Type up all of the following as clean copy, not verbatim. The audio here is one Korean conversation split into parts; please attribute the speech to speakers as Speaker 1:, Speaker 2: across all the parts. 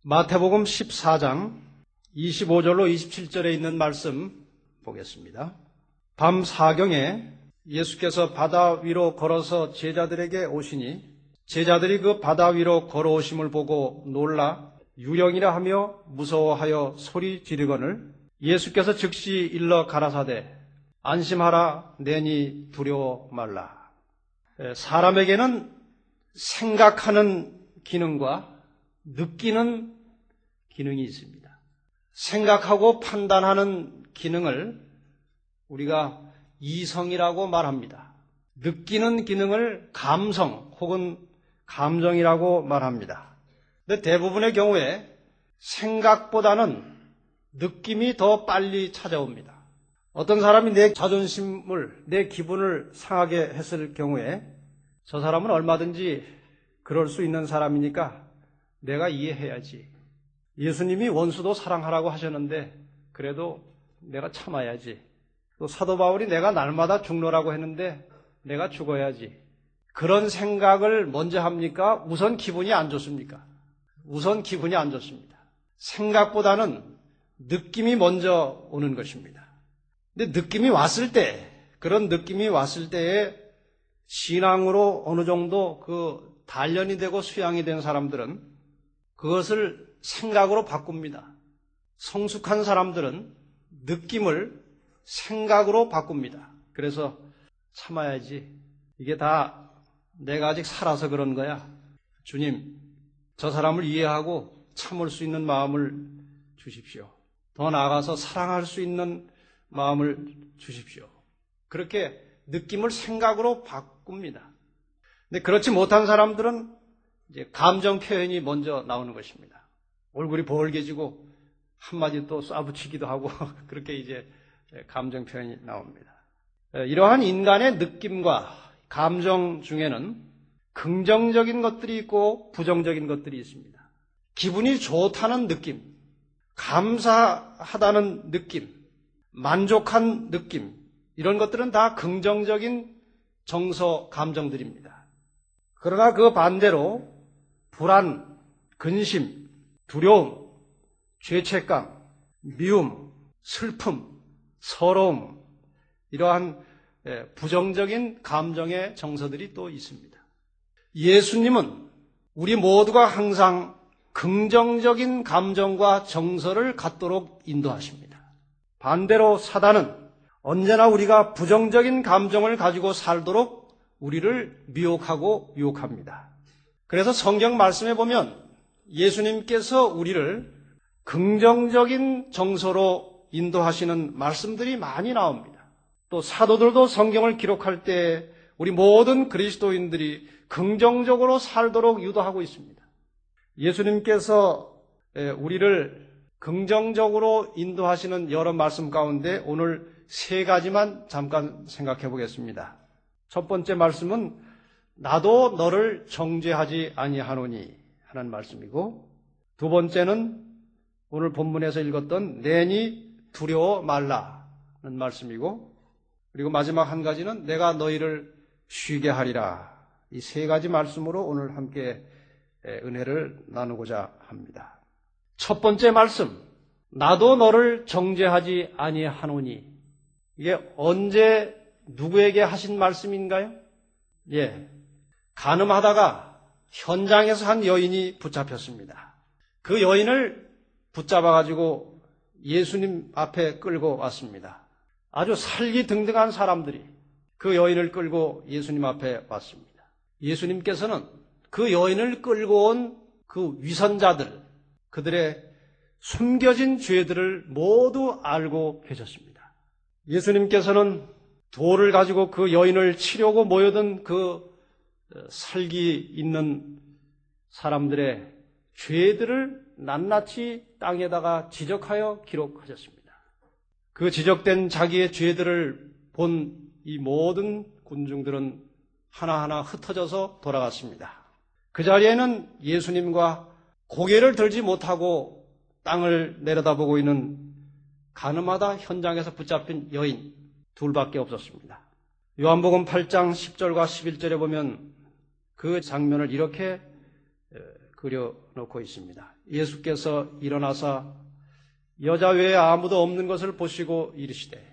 Speaker 1: 마태복음 14장 25절로 27절에 있는 말씀 보겠습니다. 밤 사경에 예수께서 바다 위로 걸어서 제자들에게 오시니 제자들이 그 바다 위로 걸어오심을 보고 놀라 유령이라 하며 무서워하여 소리 지르거늘 예수께서 즉시 일러 가라사대 안심하라 내니 두려워 말라. 사람에게는 생각하는 기능과 느끼는 기능이 있습니다. 생각하고 판단하는 기능을 우리가 이성이라고 말합니다. 느끼는 기능을 감성 혹은 감정이라고 말합니다. 근데 대부분의 경우에 생각보다는 느낌이 더 빨리 찾아옵니다. 어떤 사람이 내 자존심을, 내 기분을 상하게 했을 경우에 저 사람은 얼마든지 그럴 수 있는 사람이니까 내가 이해해야지. 예수님이 원수도 사랑하라고 하셨는데 그래도 내가 참아야지. 또 사도 바울이 내가 날마다 죽노라고 했는데 내가 죽어야지. 그런 생각을 먼저 합니까? 우선 기분이 안 좋습니까? 우선 기분이 안 좋습니다. 생각보다는 느낌이 먼저 오는 것입니다. 근데 느낌이 왔을 때, 그런 느낌이 왔을 때에 신앙으로 어느 정도 그 단련이 되고 수양이 된 사람들은 그것을 생각으로 바꿉니다. 성숙한 사람들은 느낌을 생각으로 바꿉니다. 그래서 참아야지. 이게 다 내가 아직 살아서 그런 거야. 주님, 저 사람을 이해하고 참을 수 있는 마음을 주십시오. 더 나아가서 사랑할 수 있는 마음을 주십시오. 그렇게 느낌을 생각으로 바꿉니다. 근데 그렇지 못한 사람들은 이제 감정 표현이 먼저 나오는 것입니다. 얼굴이 벌개지고 한마디 또 쏴붙이기도 하고 그렇게 이제 감정 표현이 나옵니다. 이러한 인간의 느낌과 감정 중에는 긍정적인 것들이 있고 부정적인 것들이 있습니다. 기분이 좋다는 느낌, 감사하다는 느낌, 만족한 느낌, 이런 것들은 다 긍정적인 정서 감정들입니다. 그러나 그 반대로 불안, 근심, 두려움, 죄책감, 미움, 슬픔, 서러움, 이러한 부정적인 감정의 정서들이 또 있습니다. 예수님은 우리 모두가 항상 긍정적인 감정과 정서를 갖도록 인도하십니다. 반대로 사단은 언제나 우리가 부정적인 감정을 가지고 살도록 우리를 미혹하고 유혹합니다. 그래서 성경 말씀에 보면 예수님께서 우리를 긍정적인 정서로 인도하시는 말씀들이 많이 나옵니다. 또 사도들도 성경을 기록할 때 우리 모든 그리스도인들이 긍정적으로 살도록 유도하고 있습니다. 예수님께서 우리를 긍정적으로 인도하시는 여러 말씀 가운데 오늘 세 가지만 잠깐 생각해 보겠습니다. 첫 번째 말씀은 나도 너를 정죄하지 아니하노니 하는 말씀이고, 두 번째는 오늘 본문에서 읽었던 내니 두려워 말라는 말씀이고, 그리고 마지막 한 가지는 내가 너희를 쉬게 하리라. 이 세 가지 말씀으로 오늘 함께 은혜를 나누고자 합니다. 첫 번째 말씀, 나도 너를 정죄하지 아니하노니, 이게 언제 누구에게 하신 말씀인가요? 간음하다가 현장에서 한 여인이 붙잡혔습니다. 그 여인을 붙잡아가지고 예수님 앞에 끌고 왔습니다. 아주 살기등등한 사람들이 그 여인을 끌고 예수님 앞에 왔습니다. 예수님께서는 그 여인을 끌고 온 그 위선자들, 그들의 숨겨진 죄들을 모두 알고 계셨습니다. 예수님께서는 돌을 가지고 그 여인을 치려고 모여든 그 살기 있는 사람들의 죄들을 낱낱이 땅에다가 지적하여 기록하셨습니다. 그 지적된 자기의 죄들을 본 이 모든 군중들은 하나하나 흩어져서 돌아갔습니다. 그 자리에는 예수님과 고개를 들지 못하고 땅을 내려다보고 있는 간음하다 현장에서 붙잡힌 여인 둘밖에 없었습니다. 요한복음 8장 10절과 11절에 보면 그 장면을 이렇게 그려놓고 있습니다. 예수께서 일어나사 여자 외에 아무도 없는 것을 보시고 이르시되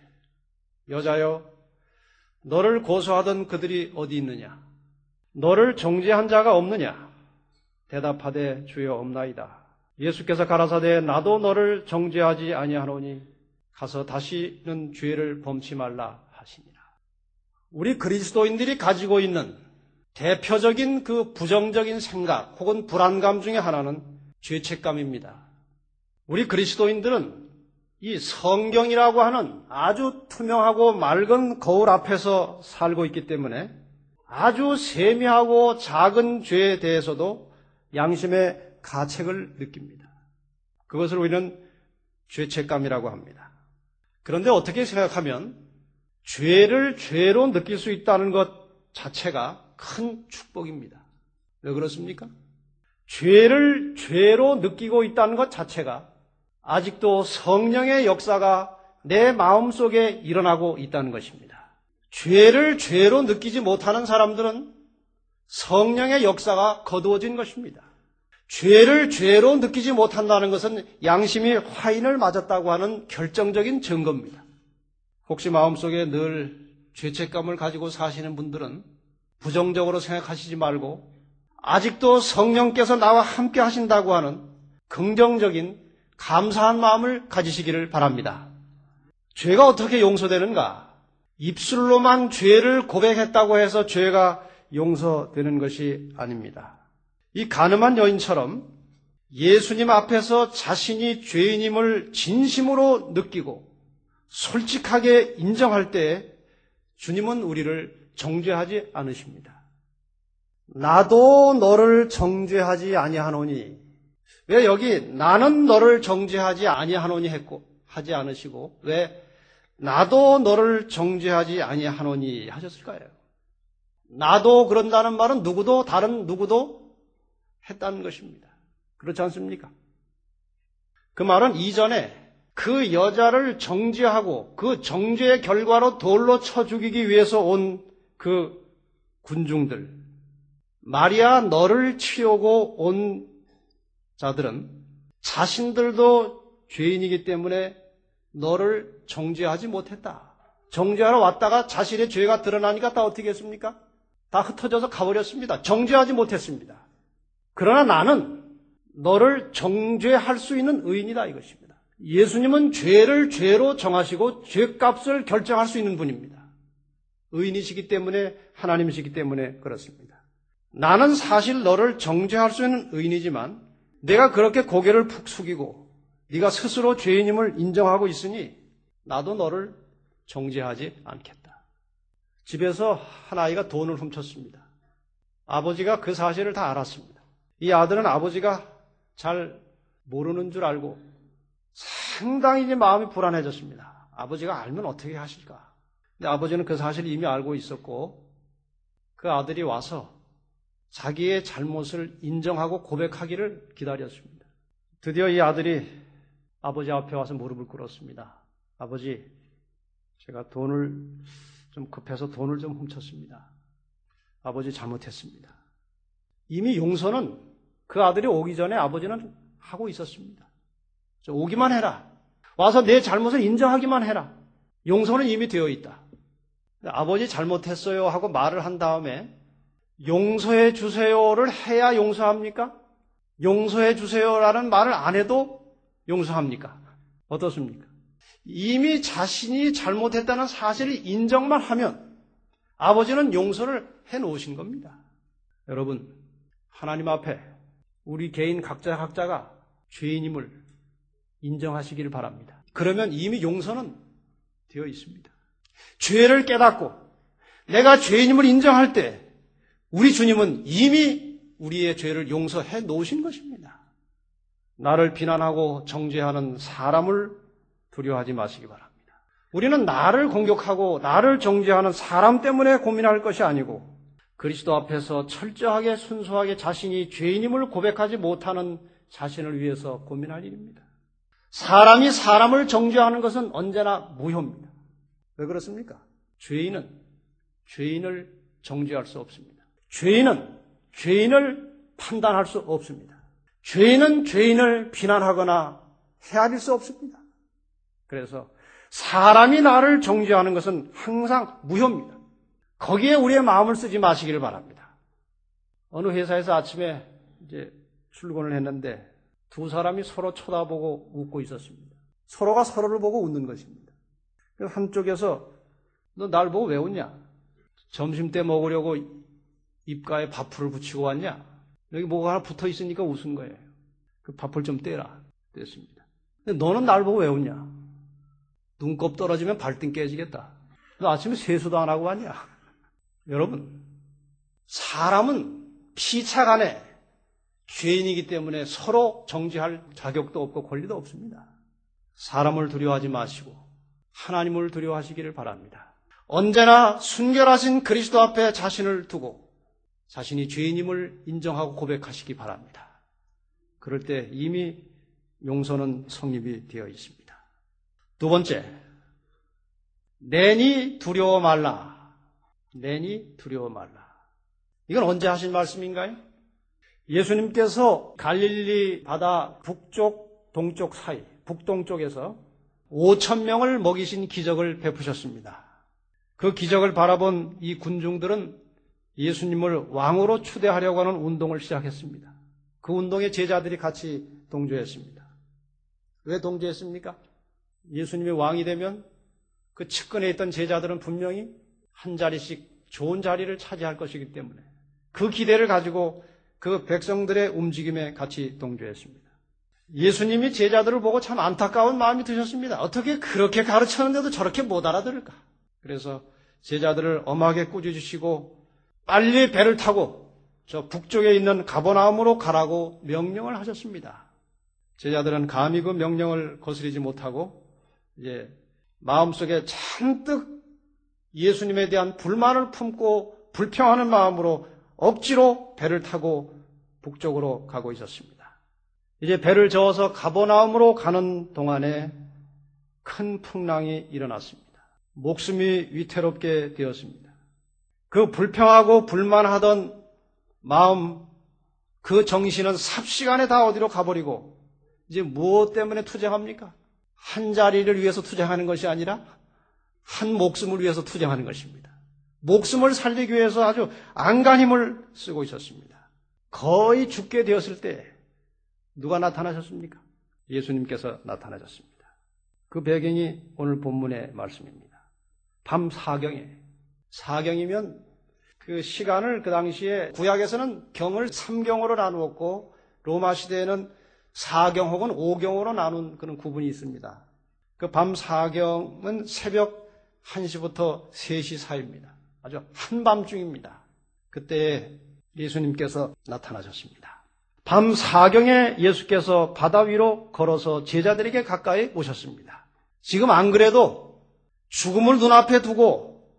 Speaker 1: 여자여 너를 고소하던 그들이 어디 있느냐? 너를 정죄한 자가 없느냐? 대답하되 주여 없나이다. 예수께서 가라사대 나도 너를 정죄하지 아니하노니 가서 다시는 죄를 범치 말라 하시니라. 우리 그리스도인들이 가지고 있는 대표적인 그 부정적인 생각 혹은 불안감 중에 하나는 죄책감입니다. 우리 그리스도인들은 이 성경이라고 하는 아주 투명하고 맑은 거울 앞에서 살고 있기 때문에 아주 세미하고 작은 죄에 대해서도 양심의 가책을 느낍니다. 그것을 우리는 죄책감이라고 합니다. 그런데 어떻게 생각하면 죄를 죄로 느낄 수 있다는 것 자체가 큰 축복입니다. 왜 그렇습니까? 죄를 죄로 느끼고 있다는 것 자체가 아직도 성령의 역사가 내 마음속에 일어나고 있다는 것입니다. 죄를 죄로 느끼지 못하는 사람들은 성령의 역사가 거두어진 것입니다. 죄를 죄로 느끼지 못한다는 것은 양심이 화인을 맞았다고 하는 결정적인 증거입니다. 혹시 마음속에 늘 죄책감을 가지고 사시는 분들은 부정적으로 생각하시지 말고 아직도 성령께서 나와 함께 하신다고 하는 긍정적인 감사한 마음을 가지시기를 바랍니다. 죄가 어떻게 용서되는가? 입술로만 죄를 고백했다고 해서 죄가 용서되는 것이 아닙니다. 이 가늠한 여인처럼 예수님 앞에서 자신이 죄인임을 진심으로 느끼고 솔직하게 인정할 때 주님은 우리를 정죄하지 않으십니다. 나도 너를 정죄하지 아니하노니, 왜 여기 나는 너를 정죄하지 아니하노니 했고 하지 않으시고 왜 나도 너를 정죄하지 아니하노니 하셨을까요? 나도 그런다는 말은 누구도 다른 누구도 했다는 것입니다. 그렇지 않습니까? 그 말은 이전에 그 여자를 정죄하고 그 정죄의 결과로 돌로 쳐 죽이기 위해서 온 그 군중들, 마리아 너를 치우고 온 자들은 자신들도 죄인이기 때문에 너를 정죄하지 못했다. 정죄하러 왔다가 자신의 죄가 드러나니까 다 어떻게 했습니까? 다 흩어져서 가버렸습니다. 정죄하지 못했습니다. 그러나 나는 너를 정죄할 수 있는 의인이다 이것입니다. 예수님은 죄를 죄로 정하시고 죄값을 결정할 수 있는 분입니다. 의인이시기 때문에, 하나님이시기 때문에 그렇습니다. 나는 사실 너를 정죄할 수 있는 의인이지만 내가 그렇게 고개를 푹 숙이고 네가 스스로 죄인임을 인정하고 있으니 나도 너를 정죄하지 않겠다. 집에서 한 아이가 돈을 훔쳤습니다. 아버지가 그 사실을 다 알았습니다. 이 아들은 아버지가 잘 모르는 줄 알고 상당히 마음이 불안해졌습니다. 아버지가 알면 어떻게 하실까? 근데 아버지는 그 사실을 이미 알고 있었고 그 아들이 와서 자기의 잘못을 인정하고 고백하기를 기다렸습니다. 드디어 이 아들이 아버지 앞에 와서 무릎을 꿇었습니다. 아버지, 제가 돈을 좀 급해서 돈을 좀 훔쳤습니다. 아버지 잘못했습니다. 이미 용서는 그 아들이 오기 전에 아버지는 하고 있었습니다. 오기만 해라. 와서 내 잘못을 인정하기만 해라. 용서는 이미 되어 있다. 아버지 잘못했어요 하고 말을 한 다음에 용서해 주세요를 해야 용서합니까? 용서해 주세요라는 말을 안 해도 용서합니까? 어떻습니까? 이미 자신이 잘못했다는 사실을 인정만 하면 아버지는 용서를 해놓으신 겁니다. 여러분, 하나님 앞에 우리 개인 각자가 죄인임을 인정하시기를 바랍니다. 그러면 이미 용서는 되어 있습니다. 죄를 깨닫고 내가 죄인임을 인정할 때 우리 주님은 이미 우리의 죄를 용서해 놓으신 것입니다. 나를 비난하고 정죄하는 사람을 두려워하지 마시기 바랍니다. 우리는 나를 공격하고 나를 정죄하는 사람 때문에 고민할 것이 아니고 그리스도 앞에서 철저하게 순수하게 자신이 죄인임을 고백하지 못하는 자신을 위해서 고민할 일입니다. 사람이 사람을 정죄하는 것은 언제나 무효입니다. 왜 그렇습니까? 죄인은 죄인을 정죄할 수 없습니다. 죄인은 죄인을 판단할 수 없습니다. 죄인은 죄인을 비난하거나 헤아릴 수 없습니다. 그래서 사람이 나를 정죄하는 것은 항상 무효입니다. 거기에 우리의 마음을 쓰지 마시기를 바랍니다. 어느 회사에서 아침에 이제 출근을 했는데 두 사람이 서로 쳐다보고 웃고 있었습니다. 서로가 서로를 보고 웃는 것입니다. 한쪽에서 너 날 보고 왜 웃냐? 점심때 먹으려고 입가에 밥풀을 붙이고 왔냐? 여기 뭐가 하나 붙어 있으니까 웃은 거예요. 그 밥풀 좀 떼라. 뗐습니다. 근데 너는 날 보고 왜 웃냐? 눈곱 떨어지면 발등 깨지겠다. 너 아침에 세수도 안 하고 왔냐? 여러분, 사람은 피차간에 죄인이기 때문에 서로 정죄할 자격도 없고 권리도 없습니다. 사람을 두려워하지 마시고 하나님을 두려워하시기를 바랍니다. 언제나 순결하신 그리스도 앞에 자신을 두고 자신이 죄인임을 인정하고 고백하시기 바랍니다. 그럴 때 이미 용서는 성립이 되어 있습니다. 두 번째, 내니 두려워 말라. 내니 두려워 말라. 이건 언제 하신 말씀인가요? 예수님께서 갈릴리 바다 북쪽, 동쪽 사이, 북동쪽에서 5,000명을 먹이신 기적을 베푸셨습니다. 그 기적을 바라본 이 군중들은 예수님을 왕으로 추대하려고 하는 운동을 시작했습니다. 그 운동에 제자들이 같이 동조했습니다. 왜 동조했습니까? 예수님이 왕이 되면 그 측근에 있던 제자들은 분명히 한 자리씩 좋은 자리를 차지할 것이기 때문에 그 기대를 가지고 그 백성들의 움직임에 같이 동조했습니다. 예수님이 제자들을 보고 참 안타까운 마음이 드셨습니다. 어떻게 그렇게 가르쳤는데도 저렇게 못 알아들을까? 그래서 제자들을 엄하게 꾸짖으시고 빨리 배를 타고 저 북쪽에 있는 가버나움으로 가라고 명령을 하셨습니다. 제자들은 감히 그 명령을 거스르지 못하고 이제 마음속에 잔뜩 예수님에 대한 불만을 품고 불평하는 마음으로 억지로 배를 타고 북쪽으로 가고 있었습니다. 이제 배를 저어서 가버나움으로 가는 동안에 큰 풍랑이 일어났습니다. 목숨이 위태롭게 되었습니다. 그 불평하고 불만하던 마음, 그 정신은 삽시간에 다 어디로 가버리고 이제 무엇 때문에 투쟁합니까? 한 자리를 위해서 투쟁하는 것이 아니라 한 목숨을 위해서 투쟁하는 것입니다. 목숨을 살리기 위해서 아주 안간 힘을 쓰고 있었습니다. 거의 죽게 되었을 때 누가 나타나셨습니까? 예수님께서 나타나셨습니다. 그 배경이 오늘 본문의 말씀입니다. 밤 사경에, 사경이면 그 시간을 그 당시에 구약에서는 경을 3경으로 나누었고 로마 시대에는 4경 혹은 5경으로 나눈 그런 구분이 있습니다. 그 밤 사경은 새벽 1시부터 3시 사이입니다. 아주 한밤중입니다. 그때 예수님께서 나타나셨습니다. 밤 사경에 예수께서 바다 위로 걸어서 제자들에게 가까이 오셨습니다. 지금 안 그래도 죽음을 눈앞에 두고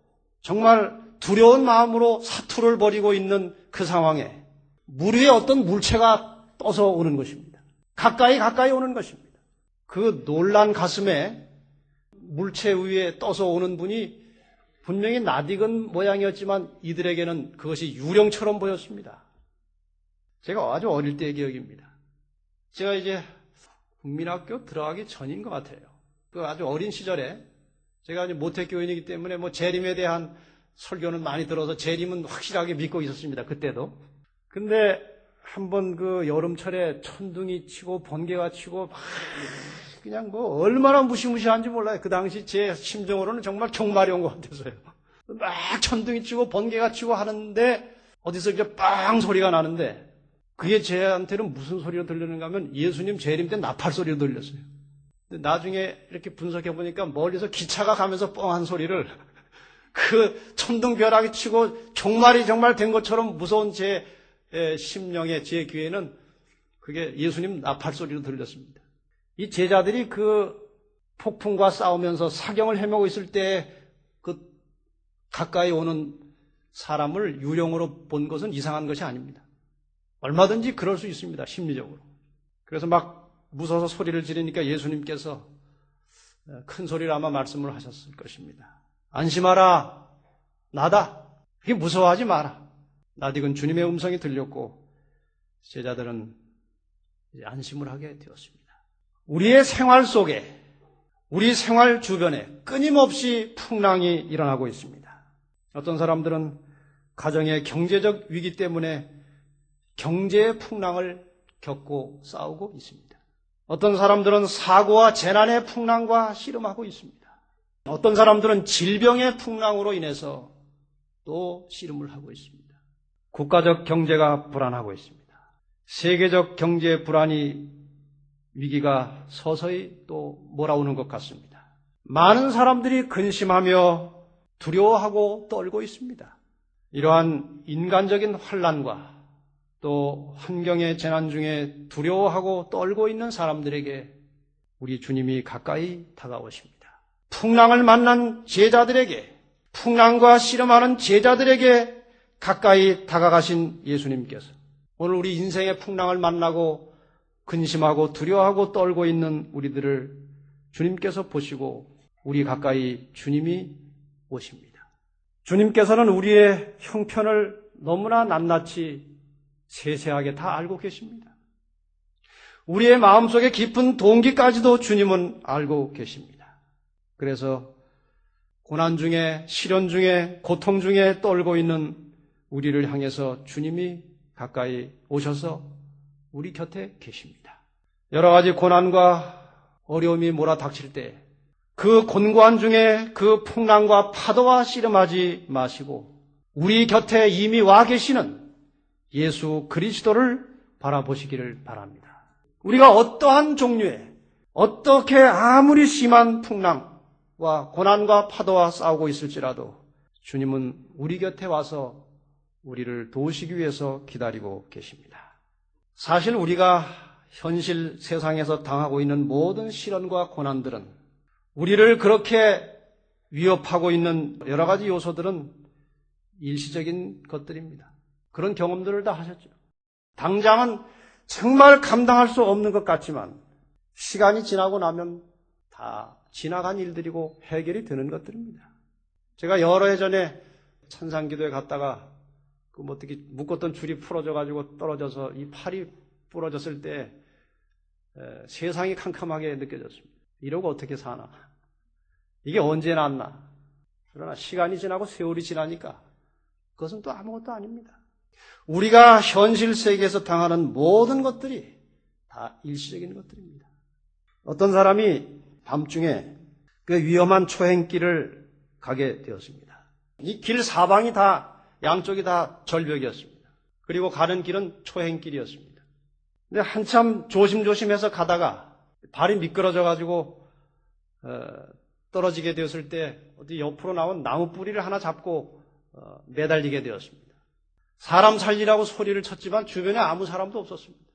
Speaker 1: 정말 두려운 마음으로 사투를 벌이고 있는 그 상황에 물 위에 어떤 물체가 떠서 오는 것입니다. 가까이 오는 것입니다. 그 놀란 가슴에 물체 위에 떠서 오는 분이 분명히 낯익은 모양이었지만 이들에게는 그것이 유령처럼 보였습니다. 제가 아주 어릴 때의 기억입니다. 제가 이제 국민학교 들어가기 전인 것 같아요. 그 아주 어린 시절에 제가 이제 모태교인이기 때문에 뭐 재림에 대한 설교는 많이 들어서 재림은 확실하게 믿고 있었습니다. 그때도. 근데 한번 그 여름철에 천둥이 치고 번개가 치고 막 그냥 뭐 얼마나 무시무시한지 몰라요. 그 당시 제 심정으로는 정말 종말이 온 것 같아서요. 막 천둥이 치고 번개가 치고 하는데 어디서 이제 빵 소리가 나는데 그게 제한테는 무슨 소리로 들리는가 하면 예수님 재림 때 나팔 소리로 들렸어요. 근데 나중에 이렇게 분석해 보니까 멀리서 기차가 가면서 뻥한 소리를 그 천둥벼락이 치고 종말이 정말 된 것처럼 무서운 제 심령에 제 귀에는 그게 예수님 나팔 소리로 들렸습니다. 이 제자들이 그 폭풍과 싸우면서 사경을 헤매고 있을 때 그 가까이 오는 사람을 유령으로 본 것은 이상한 것이 아닙니다. 얼마든지 그럴 수 있습니다. 심리적으로. 그래서 막 무서워서 소리를 지르니까 예수님께서 큰 소리로 아마 말씀을 하셨을 것입니다. 안심하라. 나다. 그게 무서워하지 마라. 낯익은 주님의 음성이 들렸고 제자들은 이제 안심을 하게 되었습니다. 우리의 생활 속에, 우리 생활 주변에 끊임없이 풍랑이 일어나고 있습니다. 어떤 사람들은 가정의 경제적 위기 때문에 경제의 풍랑을 겪고 싸우고 있습니다. 어떤 사람들은 사고와 재난의 풍랑과 씨름하고 있습니다. 어떤 사람들은 질병의 풍랑으로 인해서 또 씨름을 하고 있습니다. 국가적 경제가 불안하고 있습니다. 세계적 경제 불안이 위기가 서서히 또 몰아오는 것 같습니다. 많은 사람들이 근심하며 두려워하고 떨고 있습니다. 이러한 인간적인 환난과 또 환경의 재난 중에 두려워하고 떨고 있는 사람들에게 우리 주님이 가까이 다가오십니다. 풍랑을 만난 제자들에게, 풍랑과 씨름하는 제자들에게 가까이 다가가신 예수님께서 오늘 우리 인생의 풍랑을 만나고 근심하고 두려워하고 떨고 있는 우리들을 주님께서 보시고 우리 가까이 주님이 오십니다. 주님께서는 우리의 형편을 너무나 낱낱이 세세하게 다 알고 계십니다. 우리의 마음속에 깊은 동기까지도 주님은 알고 계십니다. 그래서 고난 중에, 시련 중에, 고통 중에 떨고 있는 우리를 향해서 주님이 가까이 오셔서 우리 곁에 계십니다. 여러 가지 고난과 어려움이 몰아닥칠 때 그 곤고한 중에 그 풍랑과 파도와 씨름하지 마시고 우리 곁에 이미 와 계시는 예수 그리스도를 바라보시기를 바랍니다. 우리가 어떠한 종류의, 어떻게 아무리 심한 풍랑과 고난과 파도와 싸우고 있을지라도 주님은 우리 곁에 와서 우리를 도우시기 위해서 기다리고 계십니다. 사실 우리가 현실 세상에서 당하고 있는 모든 시련과 고난들은 우리를 그렇게 위협하고 있는 여러 가지 요소들은 일시적인 것들입니다. 그런 경험들을 다 하셨죠. 당장은 정말 감당할 수 없는 것 같지만 시간이 지나고 나면 다 지나간 일들이고 해결이 되는 것들입니다. 제가 여러 해 전에 찬상기도에 갔다가 어떻게 묶었던 줄이 풀어져가지고 떨어져서 이 팔이 부러졌을 때 세상이 캄캄하게 느껴졌습니다. 이러고 어떻게 사나? 이게 언제 났나? 그러나 시간이 지나고 세월이 지나니까 그것은 또 아무것도 아닙니다. 우리가 현실 세계에서 당하는 모든 것들이 다 일시적인 것들입니다. 어떤 사람이 밤중에 그 위험한 초행길을 가게 되었습니다. 이 길 사방이 다 양쪽이 다 절벽이었습니다. 그리고 가는 길은 초행길이었습니다. 근데 한참 조심조심해서 가다가 발이 미끄러져가지고 떨어지게 되었을 때 어디 옆으로 나온 나무 뿌리를 하나 잡고 매달리게 되었습니다. 사람 살리라고 소리를 쳤지만 주변에 아무 사람도 없었습니다.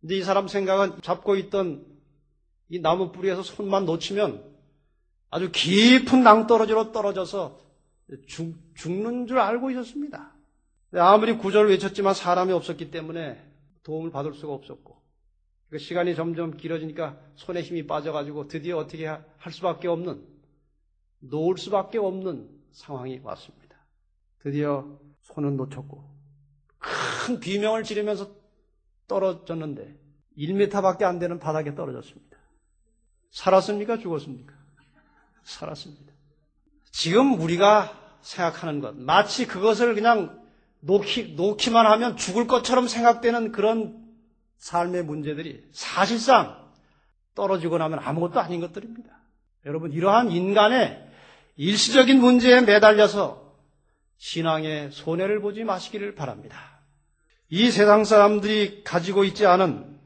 Speaker 1: 근데 이 사람 생각은 잡고 있던 이 나무 뿌리에서 손만 놓치면 아주 깊은 낭떠러지로 떨어져서 죽는 줄 알고 있었습니다. 아무리 구절을 외쳤지만 사람이 없었기 때문에 도움을 받을 수가 없었고 시간이 점점 길어지니까 손에 힘이 빠져가지고 드디어 어떻게 할 수밖에 없는, 놓을 수밖에 없는 상황이 왔습니다. 드디어 손은 놓쳤고 큰 비명을 지르면서 떨어졌는데 1m밖에 안 되는 바닥에 떨어졌습니다. 살았습니까? 죽었습니까? 살았습니다. 지금 우리가 생각하는 것, 마치 그것을 그냥 놓기만 하면 죽을 것처럼 생각되는 그런 삶의 문제들이 사실상 떨어지고 나면 아무것도 아닌 것들입니다. 여러분, 이러한 인간의 일시적인 문제에 매달려서 신앙의 손해를 보지 마시기를 바랍니다. 이 세상 사람들이 가지고 있지 않은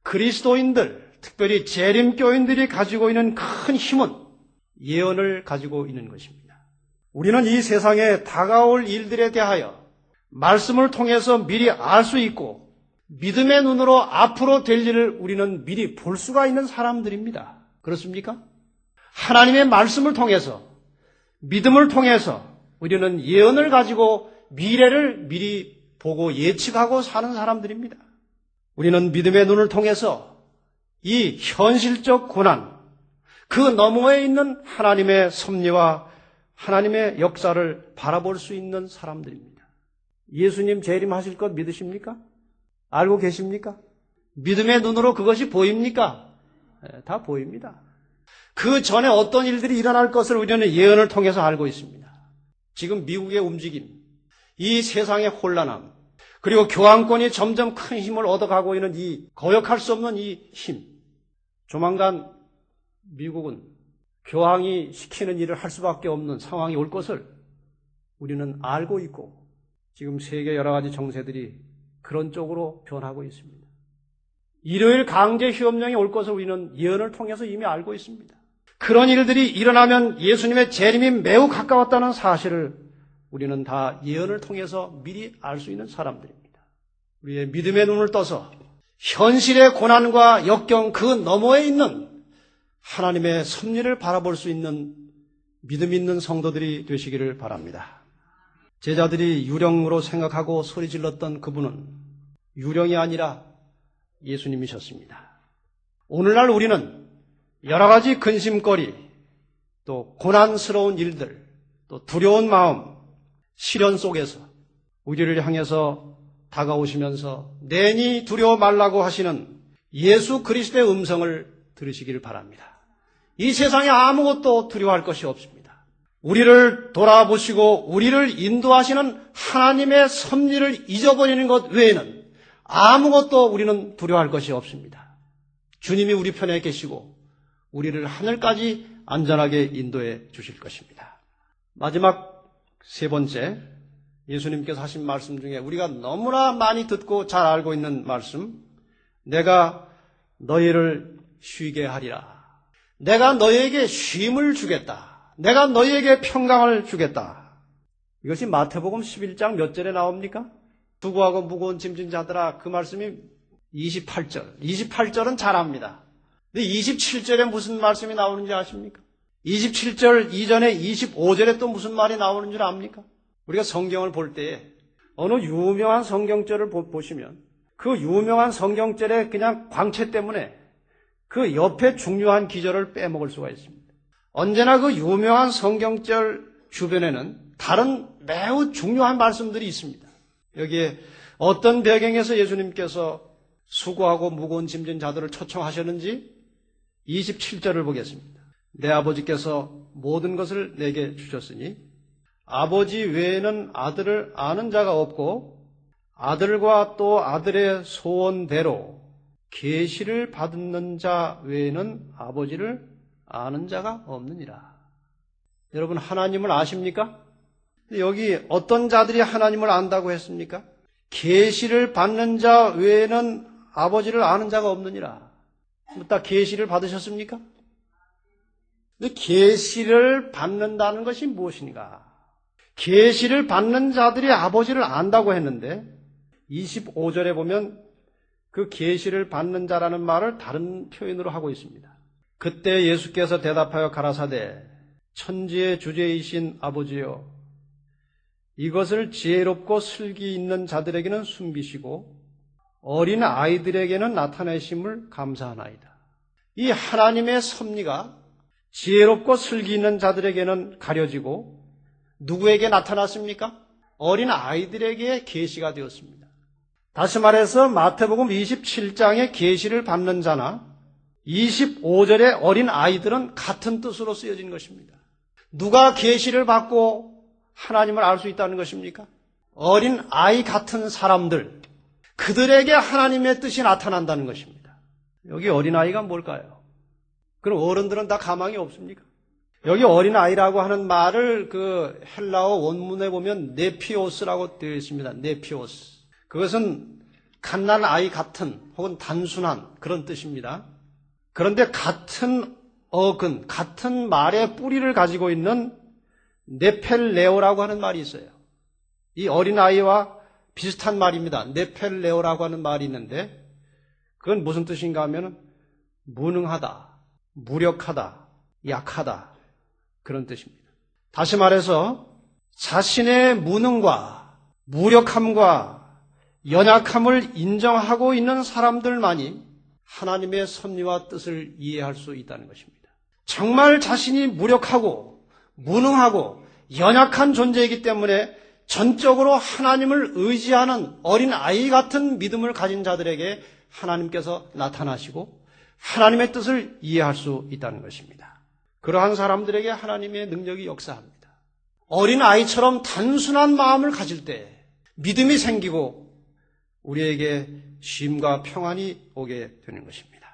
Speaker 1: 그리스도인들, 특별히 재림교인들이 가지고 있는 큰 힘은 예언을 가지고 있는 것입니다. 우리는 이 세상에 다가올 일들에 대하여 말씀을 통해서 미리 알 수 있고 믿음의 눈으로 앞으로 될 일을 우리는 미리 볼 수가 있는 사람들입니다. 그렇습니까? 하나님의 말씀을 통해서, 믿음을 통해서 우리는 예언을 가지고 미래를 미리 보고 예측하고 사는 사람들입니다. 우리는 믿음의 눈을 통해서 이 현실적 고난, 그 너머에 있는 하나님의 섭리와 하나님의 역사를 바라볼 수 있는 사람들입니다. 예수님 재림하실 것 믿으십니까? 알고 계십니까? 믿음의 눈으로 그것이 보입니까? 다 보입니다. 그 전에 어떤 일들이 일어날 것을 우리는 예언을 통해서 알고 있습니다. 지금 미국의 움직임, 이 세상의 혼란함, 그리고 교황권이 점점 큰 힘을 얻어가고 있는 이 거역할 수 없는 이 힘. 조만간 미국은 교황이 시키는 일을 할 수밖에 없는 상황이 올 것을 우리는 알고 있고 지금 세계 여러 가지 정세들이 그런 쪽으로 변하고 있습니다. 일요일 강제 휴업령이 올 것을 우리는 예언을 통해서 이미 알고 있습니다. 그런 일들이 일어나면 예수님의 재림이 매우 가까웠다는 사실을 우리는 다 예언을 통해서 미리 알 수 있는 사람들입니다. 우리의 믿음의 눈을 떠서 현실의 고난과 역경 그 너머에 있는 하나님의 섭리를 바라볼 수 있는 믿음 있는 성도들이 되시기를 바랍니다. 제자들이 유령으로 생각하고 소리 질렀던 그분은 유령이 아니라 예수님이셨습니다. 오늘날 우리는 여러 가지 근심거리, 또 고난스러운 일들, 또 두려운 마음, 시련 속에서 우리를 향해서 다가오시면서 내니 두려워 말라고 하시는 예수 그리스도의 음성을 들으시기를 바랍니다. 이 세상에 아무것도 두려워할 것이 없습니다. 우리를 돌아보시고 우리를 인도하시는 하나님의 섭리를 잊어버리는 것 외에는 아무것도 우리는 두려워할 것이 없습니다. 주님이 우리 편에 계시고 우리를 하늘까지 안전하게 인도해 주실 것입니다. 마지막 세 번째, 예수님께서 하신 말씀 중에 우리가 너무나 많이 듣고 잘 알고 있는 말씀, 내가 너희를 쉬게 하리라. 내가 너희에게 쉼을 주겠다. 내가 너희에게 평강을 주겠다. 이것이 마태복음 11장 몇 절에 나옵니까? 수고하고 무거운 짐진 자들아, 그 말씀이 28절. 28절은 잘 압니다. 근데 27절에 무슨 말씀이 나오는지 아십니까? 27절 이전에 25절에 또 무슨 말이 나오는 줄 압니까? 우리가 성경을 볼 때에 어느 유명한 성경절을 보시면 그 유명한 성경절의 그냥 광채 때문에 그 옆에 중요한 기절을 빼먹을 수가 있습니다. 언제나 그 유명한 성경절 주변에는 다른 매우 중요한 말씀들이 있습니다. 여기에 어떤 배경에서 예수님께서 수고하고 무거운 짐진 자들을 초청하셨는지 27절을 보겠습니다. 내 아버지께서 모든 것을 내게 주셨으니 아버지 외에는 아들을 아는 자가 없고 아들과 또 아들의 소원대로 계시를 받는 자 외에는 아버지를 아는 자가 없느니라. 여러분, 하나님을 아십니까? 여기 어떤 자들이 하나님을 안다고 했습니까? 계시를 받는 자 외에는 아버지를 아는 자가 없느니라. 다 계시를 받으셨습니까? 근데 계시를 받는다는 것이 무엇인가? 계시를 받는 자들이 아버지를 안다고 했는데 25절에 보면 그 계시를 받는 자라는 말을 다른 표현으로 하고 있습니다. 그때 예수께서 대답하여 가라사대 천지의 주제이신 아버지여, 이것을 지혜롭고 슬기 있는 자들에게는 숨기시고 어린 아이들에게는 나타내심을 감사하나이다. 이 하나님의 섭리가 지혜롭고 슬기 있는 자들에게는 가려지고 누구에게 나타났습니까? 어린 아이들에게 계시가 되었습니다. 다시 말해서 마태복음 27장의 계시를 받는 자나 25절의 어린 아이들은 같은 뜻으로 쓰여진 것입니다. 누가 계시를 받고 하나님을 알 수 있다는 것입니까? 어린 아이 같은 사람들, 그들에게 하나님의 뜻이 나타난다는 것입니다. 여기 어린아이가 뭘까요? 그럼 어른들은 다 가망이 없습니까? 여기 어린아이라고 하는 말을 그 헬라어 원문에 보면 네피오스라고 되어 있습니다. 네피오스. 그것은 갓난아이 같은 혹은 단순한 그런 뜻입니다. 그런데 같은 어근, 같은 말의 뿌리를 가지고 있는 네펠레오라고 하는 말이 있어요. 이 어린아이와 비슷한 말입니다. 네펠레오라고 하는 말이 있는데 그건 무슨 뜻인가 하면 무능하다, 무력하다, 약하다, 그런 뜻입니다. 다시 말해서 자신의 무능과 무력함과 연약함을 인정하고 있는 사람들만이 하나님의 섭리와 뜻을 이해할 수 있다는 것입니다. 정말 자신이 무력하고 무능하고 연약한 존재이기 때문에 전적으로 하나님을 의지하는 어린 아이 같은 믿음을 가진 자들에게 하나님께서 나타나시고 하나님의 뜻을 이해할 수 있다는 것입니다. 그러한 사람들에게 하나님의 능력이 역사합니다. 어린 아이처럼 단순한 마음을 가질 때 믿음이 생기고 우리에게 쉼과 평안이 오게 되는 것입니다.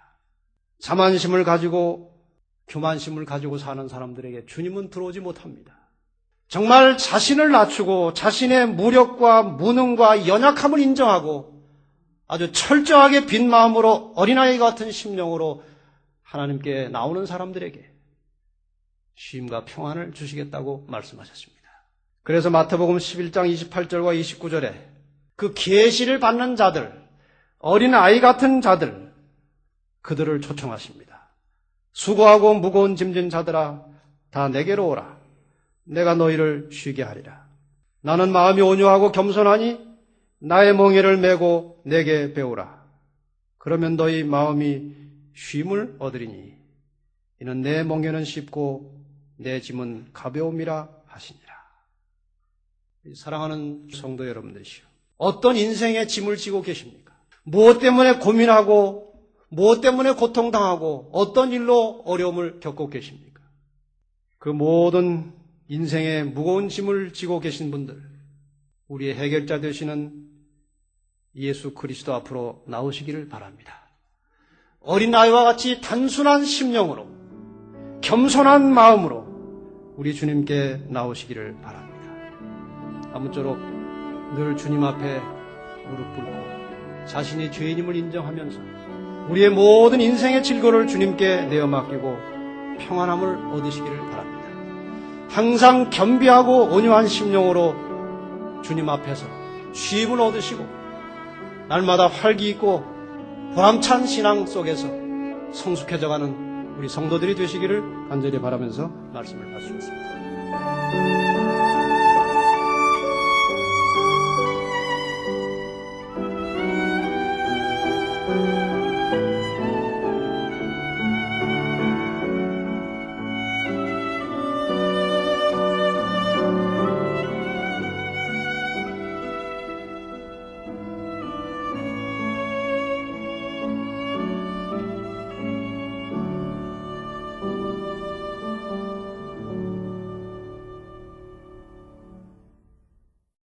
Speaker 1: 자만심을 가지고 교만심을 가지고 사는 사람들에게 주님은 들어오지 못합니다. 정말 자신을 낮추고 자신의 무력과 무능과 연약함을 인정하고 아주 철저하게 빈 마음으로 어린아이 같은 심령으로 하나님께 나오는 사람들에게 쉼과 평안을 주시겠다고 말씀하셨습니다. 그래서 마태복음 11장 28절과 29절에 그 계시를 받는 자들, 어린아이 같은 자들, 그들을 초청하십니다. 수고하고 무거운 짐진 자들아 다 내게로 오라. 내가 너희를 쉬게 하리라. 나는 마음이 온유하고 겸손하니 나의 멍에를 메고 내게 배우라. 그러면 너희 마음이 쉼을 얻으리니 이는 내 멍에는 쉽고 내 짐은 가벼움이라 하시니라. 사랑하는 성도 여러분들이시오. 어떤 인생의 짐을 지고 계십니까? 무엇 때문에 고민하고 무엇 때문에 고통당하고 어떤 일로 어려움을 겪고 계십니까? 그 모든 인생의 무거운 짐을 지고 계신 분들, 우리의 해결자 되시는 예수 그리스도 앞으로 나오시기를 바랍니다. 어린아이와 같이 단순한 심령으로 겸손한 마음으로 우리 주님께 나오시기를 바랍니다. 아무쪼록 늘 주님 앞에 무릎 꿇고 자신이 죄인임을 인정하면서 우리의 모든 인생의 질거를 주님께 내어 맡기고 평안함을 얻으시기를 바랍니다. 항상 겸비하고 온유한 심령으로 주님 앞에서 쉼을 얻으시고 날마다 활기 있고 보람찬 신앙 속에서 성숙해져가는 우리 성도들이 되시기를 간절히 바라면서 말씀을 마치겠습니다.